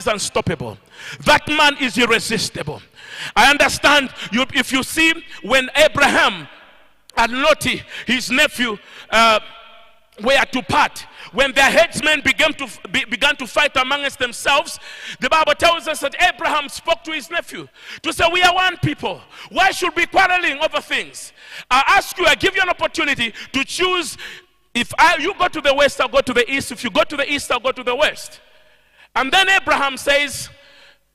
is unstoppable. That man is irresistible. I understand you, if you see when Abraham and Lot, his nephew, were to part, when their headsmen began to fight amongst themselves, the Bible tells us that Abraham spoke to his nephew to say, we are one people. Why should we be quarreling over things? I ask you, I give you an opportunity to choose. If you go to the west, I'll go to the east. If you go to the east, I'll go to the west. And then Abraham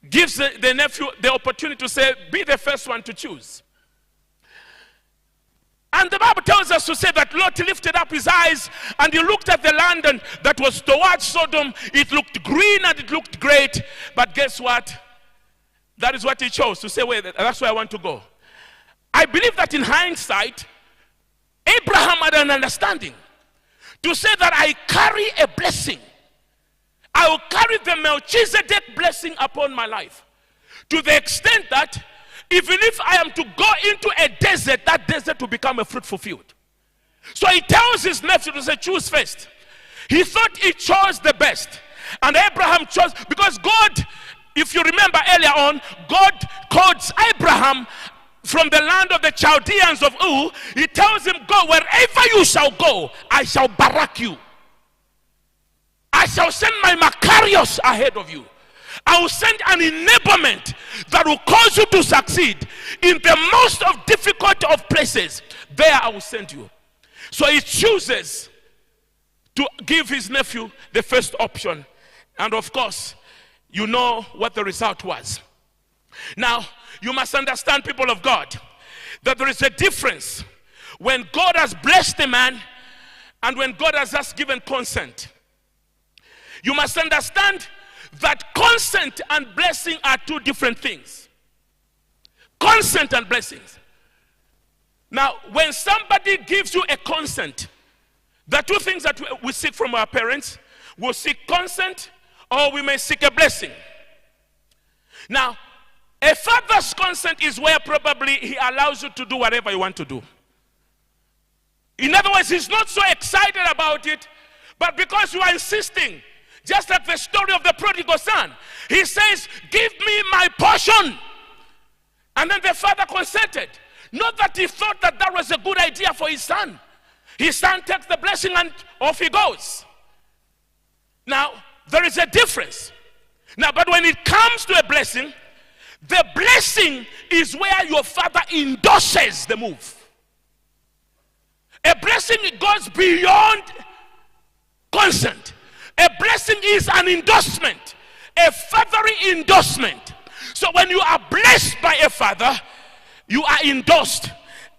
gives the nephew the opportunity to say, be the first one to choose. And the Bible tells us to say that Lot lifted up his eyes and he looked at the land and that was towards Sodom. It looked green and it looked great. But guess what? That is what he chose, to say, wait, that's where I want to go. I believe that in hindsight, Abraham had an understanding to say that I carry a blessing. I will carry the Melchizedek blessing upon my life. To the extent that even if I am to go into a desert, that desert will become a fruitful field. So he tells his nephew to say, choose first. He thought he chose the best. And Abraham chose, because God, if you remember earlier on, God calls Abraham from the land of the Chaldeans of Ur. He tells him, go, wherever you shall go, I shall barack you. I shall send my Macarius ahead of you. I will send an enablement that will cause you to succeed in the most of difficult of places. There I will send you. So he chooses to give his nephew the first option. And of course, you know what the result was. Now, you must understand, people of God, that there is a difference when God has blessed a man and when God has just given consent. You must understand that consent and blessing are two different things. Consent and blessings. Now, when somebody gives you a consent, there are two things that we seek from our parents. We'll seek consent, or we may seek a blessing. Now, a father's consent is where probably he allows you to do whatever you want to do. In other words, he's not so excited about it, but because you are insisting, just like the story of the prodigal son, he says, give me my portion. And then the father consented. Not that he thought that that was a good idea for his son. His son takes the blessing and off he goes. Now, there is a difference. Now, but when it comes to a blessing, the blessing is where your father endorses the move. A blessing goes beyond consent. A blessing is an endorsement, a fatherly endorsement. So when you are blessed by a father, you are endorsed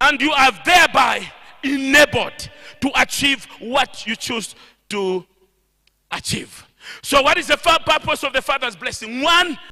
and you are thereby enabled to achieve what you choose to achieve. So what is the purpose of the father's blessing? One,